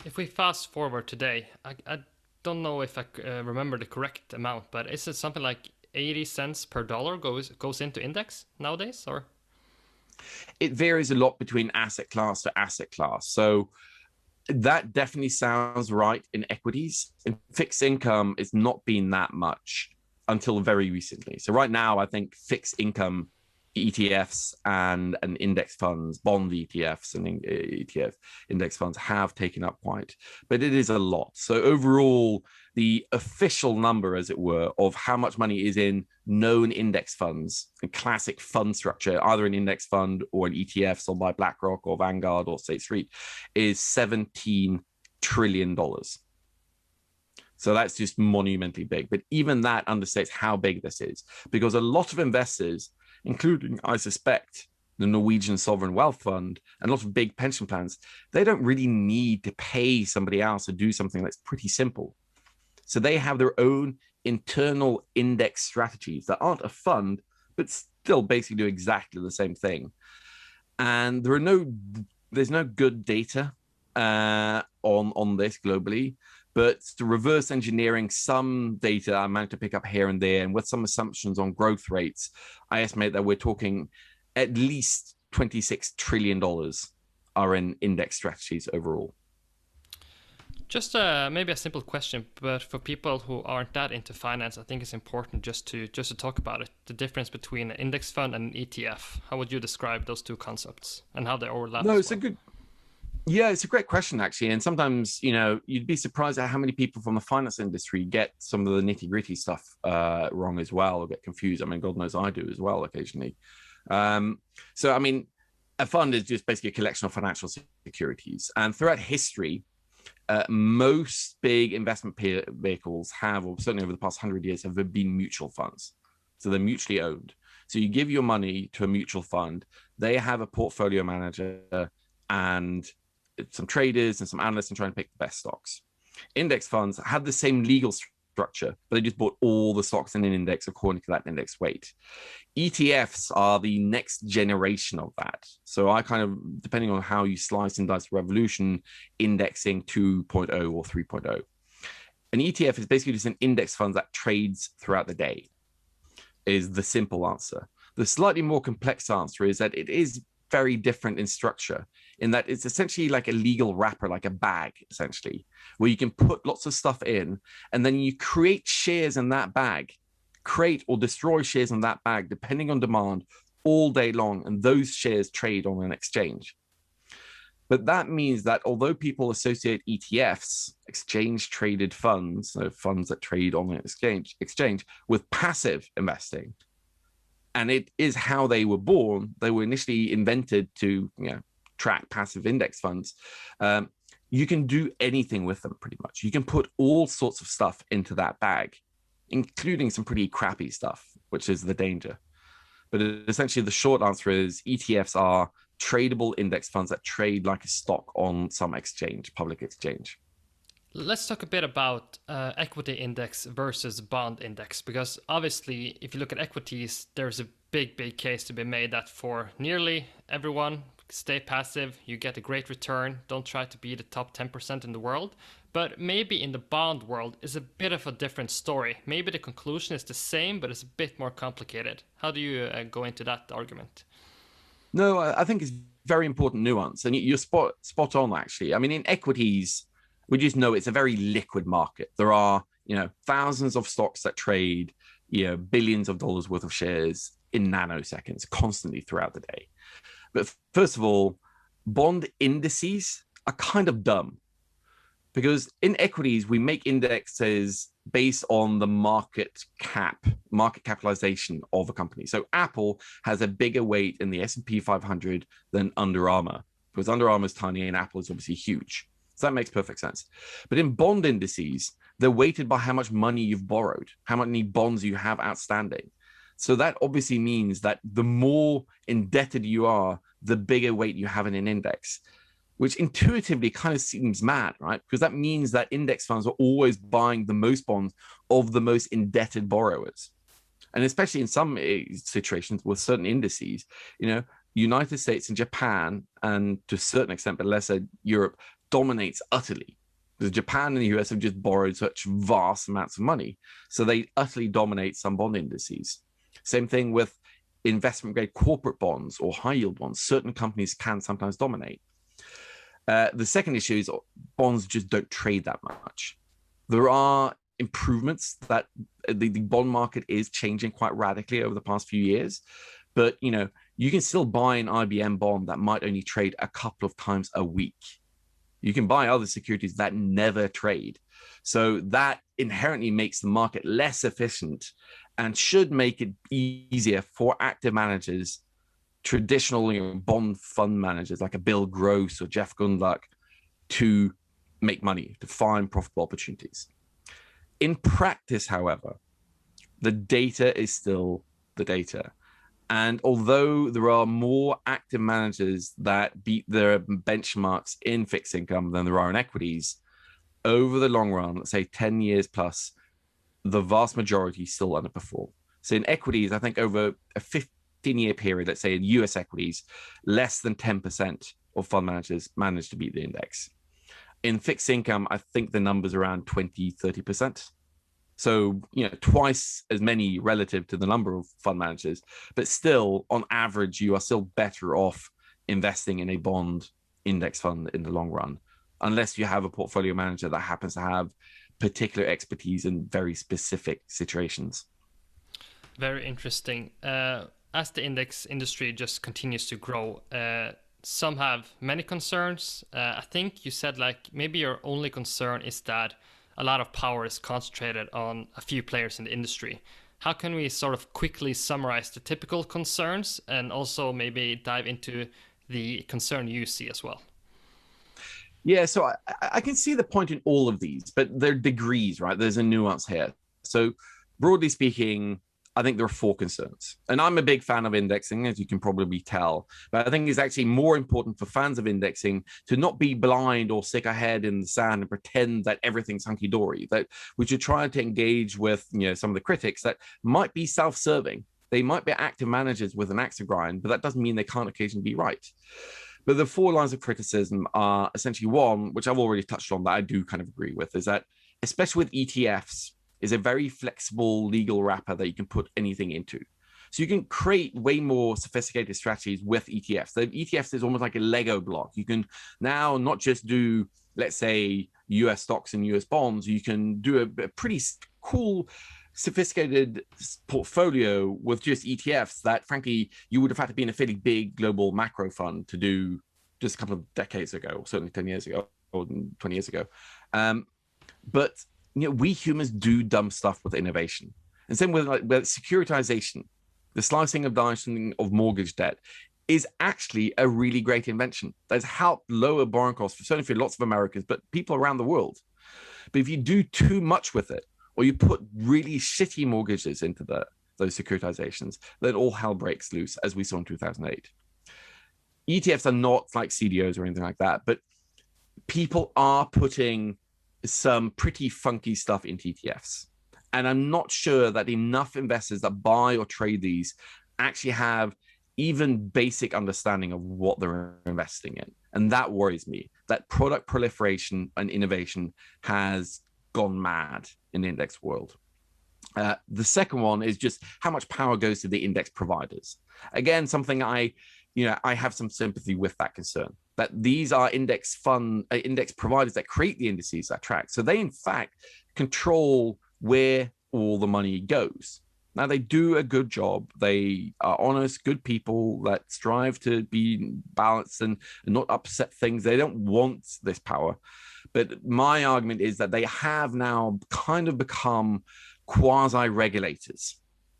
If we fast forward today, I don't know if I remember the correct amount, but is it something like 80 cents per dollar goes into index nowadays, or? It varies a lot between asset class to asset class. So that definitely sounds right in equities. In fixed income, it's not been that much until very recently. So right now, I think fixed income ETFs and index funds, bond ETFs and ETF index funds have taken up quite, but it is a lot. So overall, the official number, as it were, of how much money is in known index funds, a classic fund structure, either an index fund or an ETF sold by BlackRock or Vanguard or State Street, is $17 trillion. So that's just monumentally big. But even that understates how big this is, because a lot of investors, including, I suspect, the Norwegian Sovereign Wealth Fund and a lot of big pension plans, they don't really need to pay somebody else to do something that's pretty simple. So they have their own internal index strategies that aren't a fund, but still basically do exactly the same thing. And there's no good data on this globally, but to reverse engineering some data I managed to pick up here and there, and with some assumptions on growth rates, I estimate that we're talking at least $26 trillion are in index strategies overall. Just maybe a simple question, but for people who aren't that into finance, I think it's important just to talk about it. The difference between an index fund and an ETF. How would you describe those two concepts and how they overlap No, as it's a well? good Yeah, it's a great question, actually. And sometimes, you'd be surprised at how many people from the finance industry get some of the nitty gritty stuff wrong as well, or get confused. I mean, God knows I do as well occasionally. Um, so, I mean, a fund is just basically a collection of financial securities. And throughout history, most big investment vehicles have, or certainly over the past 100 years, have been mutual funds. So they're mutually owned. So you give your money to a mutual fund, they have a portfolio manager and some traders and some analysts and trying to pick the best stocks. Index funds had the same legal structure, but they just bought all the stocks in an index according to that index weight. ETFs are the next generation of that. So I kind of, depending on how you slice and dice the revolution, indexing 2.0 or 3.0. An ETF is basically just an index fund that trades throughout the day, is the simple answer. The slightly more complex answer is that it is very different in structure, in that it's essentially like a legal wrapper, like a bag, essentially, where you can put lots of stuff in and then you create shares in that bag, create or destroy shares in that bag, depending on demand, all day long. And those shares trade on an exchange. But that means that although people associate ETFs, exchange traded funds, so funds that trade on an exchange with passive investing, and it is how they were born. They were initially invented to, track passive index funds. You can do anything with them pretty much. You can put all sorts of stuff into that bag, including some pretty crappy stuff, which is the danger. But essentially, the short answer is ETFs are tradable index funds that trade like a stock on some exchange, public exchange. Let's talk a bit about equity index versus bond index, because obviously, if you look at equities, there's a big case to be made that for nearly everyone, stay passive, you get a great return, don't try to be the top 10% in the world. But maybe in the bond world is a bit of a different story. Maybe the conclusion is the same, but it's a bit more complicated. How do you go into that argument? No, I think it's very important nuance, and you're spot on actually. I mean, in equities, we just know it's a very liquid market. There are thousands of stocks that trade billions of dollars worth of shares in nanoseconds constantly throughout the day. But first of all, bond indices are kind of dumb, because in equities we make indexes based on the market capitalization of a company. So Apple has a bigger weight in the S&P 500 than Under Armour, because Under Armour is tiny and Apple is obviously huge. So that makes perfect sense. But in bond indices, they're weighted by how much money you've borrowed, how many bonds you have outstanding. So that obviously means that the more indebted you are, the bigger weight you have in an index, which intuitively kind of seems mad, right? Because that means that index funds are always buying the most bonds of the most indebted borrowers. And especially in some situations with certain indices, United States and Japan, and to a certain extent, but lesser Europe, dominates utterly. Because Japan and the US have just borrowed such vast amounts of money. So they utterly dominate some bond indices. Same thing with investment grade corporate bonds or high yield bonds. Certain companies can sometimes dominate. The second issue is bonds just don't trade that much. There are improvements that the bond market is changing quite radically over the past few years. But, you can still buy an IBM bond that might only trade a couple of times a week. You can buy other securities that never trade. So that inherently makes the market less efficient and should make it easier for active managers, traditional bond fund managers like a Bill Gross or Jeff Gundlach, to make money, to find profitable opportunities. In practice, however, the data is still the data. And although there are more active managers that beat their benchmarks in fixed income than there are in equities, over the long run, let's say 10 years plus, the vast majority still underperform. So in equities, I think over a 15-year period, let's say in US equities, less than 10% of fund managers manage to beat the index. In fixed income, I think the number's around 20, 30%. So, twice as many relative to the number of fund managers, but still, on average, you are still better off investing in a bond index fund in the long run, unless you have a portfolio manager that happens to have particular expertise in very specific situations. Very interesting. As the index industry just continues to grow, some have many concerns. I think you said maybe your only concern is that a lot of power is concentrated on a few players in the industry. How can we sort of quickly summarize the typical concerns and also maybe dive into the concern you see as well? Yeah, so I can see the point in all of these, but they're degrees, right? There's a nuance here. So broadly speaking, I think there are four concerns. And I'm a big fan of indexing, as you can probably tell. But I think it's actually more important for fans of indexing to not be blind or stick a head in the sand and pretend that everything's hunky-dory, that we should try to engage with some of the critics that might be self-serving. They might be active managers with an axe to grind, but that doesn't mean they can't occasionally be right. But the four lines of criticism are essentially one, which I've already touched on, that I do kind of agree with, is that, especially with ETFs, is a very flexible legal wrapper that you can put anything into. So you can create way more sophisticated strategies with ETFs. The ETFs is almost like a Lego block. You can now not just do, let's say, US stocks and US bonds. You can do a pretty cool, sophisticated portfolio with just ETFs that, frankly, you would have had to be in a fairly big global macro fund to do just a couple of decades ago, or certainly 10 years ago, or 20 years ago. But we humans do dumb stuff with innovation. And same with securitization. The slicing and dicing of mortgage debt is actually a really great invention that's helped lower borrowing costs, certainly for lots of Americans, but people around the world. But if you do too much with it, or you put really shitty mortgages into those securitizations, then all hell breaks loose, as we saw in 2008. ETFs are not like CDOs or anything like that, but people are putting some pretty funky stuff into ETFs. And I'm not sure that enough investors that buy or trade these actually have even basic understanding of what they're investing in. And that worries me, that product proliferation and innovation has gone mad in the index world. The second one is just how much power goes to the index providers. Again, something I have some sympathy with that concern, that these are index providers that create the indices that track. So they, in fact, control where all the money goes. Now, they do a good job. They are honest, good people that strive to be balanced and not upset things. They don't want this power. But my argument is that they have now kind of become quasi-regulators.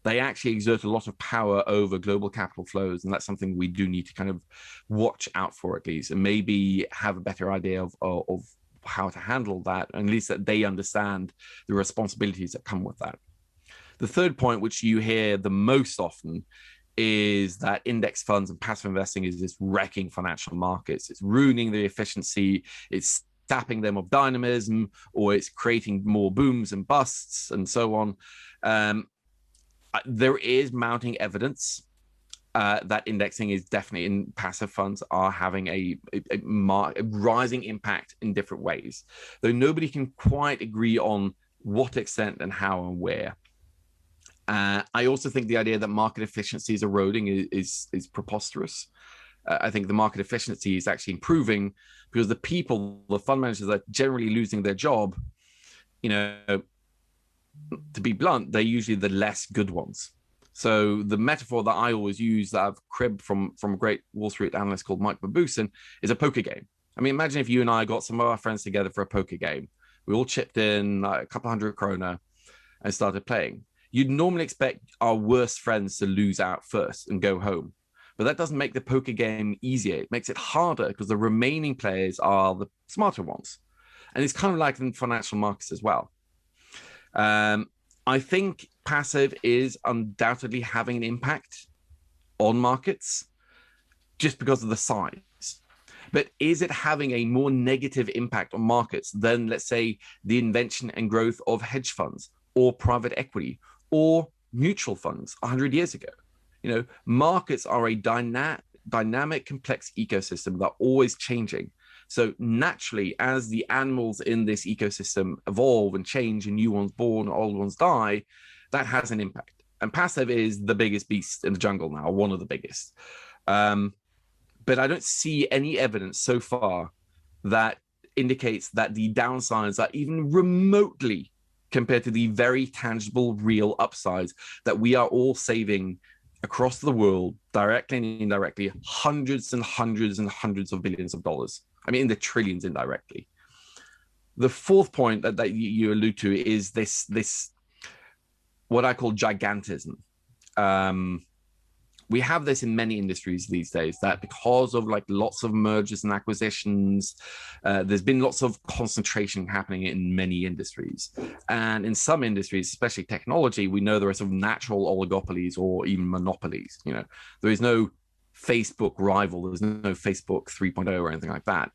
They actually exert a lot of power over global capital flows, and that's something we do need to kind of watch out for, at least, and maybe have a better idea of how to handle that, and at least that they understand the responsibilities that come with that. The third point, which you hear the most often, is that index funds and passive investing is just wrecking financial markets. It's ruining the efficiency. It's sapping them of dynamism, or it's creating more booms and busts and so on. There is mounting evidence that indexing is definitely in passive funds are having a rising impact in different ways, though nobody can quite agree on what extent and how and where. I also think the idea that market efficiency is eroding is preposterous. I think the market efficiency is actually improving because the fund managers are generally losing their job. To be blunt, they're usually the less good ones. So the metaphor that I always use, that I've cribbed from a great Wall Street analyst called Mike Mabusson, is a poker game. I mean, imagine if you and I got some of our friends together for a poker game. We all chipped in like a couple hundred kroner and started playing. You'd normally expect our worst friends to lose out first and go home. But that doesn't make the poker game easier. It makes it harder because the remaining players are the smarter ones. And it's kind of like in financial markets as well. I think passive is undoubtedly having an impact on markets just because of the size. But is it having a more negative impact on markets than, let's say, the invention and growth of hedge funds or private equity or mutual funds 100 years ago? Markets are a dynamic, complex ecosystem that are always changing. So naturally, as the animals in this ecosystem evolve and change and new ones born, old ones die, that has an impact. And passive is the biggest beast in the jungle now, one of the biggest. But I don't see any evidence so far that indicates that the downsides are even remotely compared to the very tangible, real upsides that we are all saving across the world, directly and indirectly, hundreds and hundreds and hundreds of billions of dollars. I mean, in the trillions indirectly. The fourth point that you allude to is this what I call gigantism. We have this in many industries these days, that because of like lots of mergers and acquisitions, there's been lots of concentration happening in many industries. And in some industries, especially technology, we know there are some natural oligopolies or even monopolies. There is no Facebook rival. There's no Facebook 3.0 or anything like that.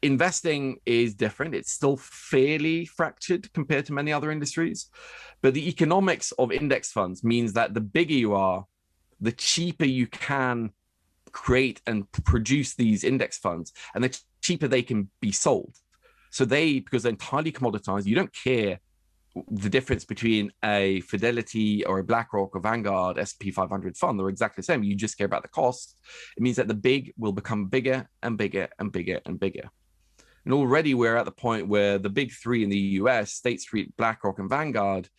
Investing is different. It's still fairly fractured compared to many other industries. But the economics of index funds means that the bigger you are, the cheaper you can create and produce these index funds, and the cheaper they can be sold. So because they're entirely commoditized, you don't care the difference between a Fidelity or a BlackRock or Vanguard S&P 500 fund. They're exactly the same. You just care about the cost. It means that the big will become bigger and bigger and bigger and bigger. And already we're at the point where the big three in the US, State Street, BlackRock, and Vanguard,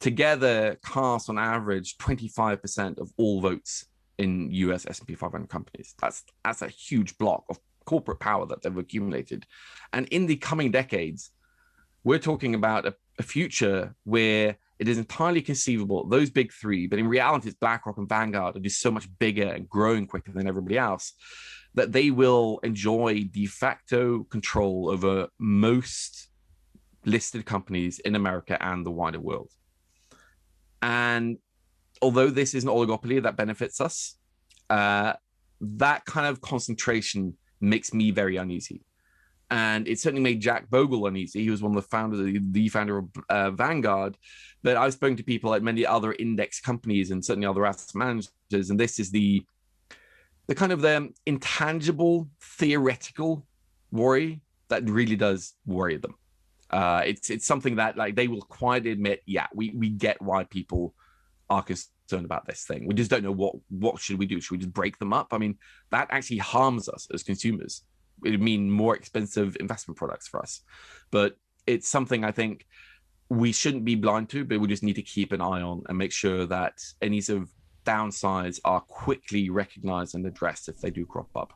together cast on average 25% of all votes in US S&P 500 companies. That's a huge block of corporate power that they've accumulated. And in the coming decades, we're talking about a future where it is entirely conceivable, those big three, but in reality, it's BlackRock and Vanguard are just so much bigger and growing quicker than everybody else, that they will enjoy de facto control over most listed companies in America and the wider world. And although this is an oligopoly that benefits us, that kind of concentration makes me very uneasy. And it certainly made Jack Bogle uneasy. He was one of the founders, the founder of Vanguard. But I've spoken to people at many other index companies and certainly other asset managers, and this is the kind of the intangible theoretical worry that really does worry them. It's something that like they will quietly admit, yeah, we get why people are concerned about this thing. We just don't know what should we do. Should we just break them up? I mean, that actually harms us as consumers. It would mean more expensive investment products for us. But it's something I think we shouldn't be blind to, but we just need to keep an eye on and make sure that any sort of downsides are quickly recognized and addressed if they do crop up.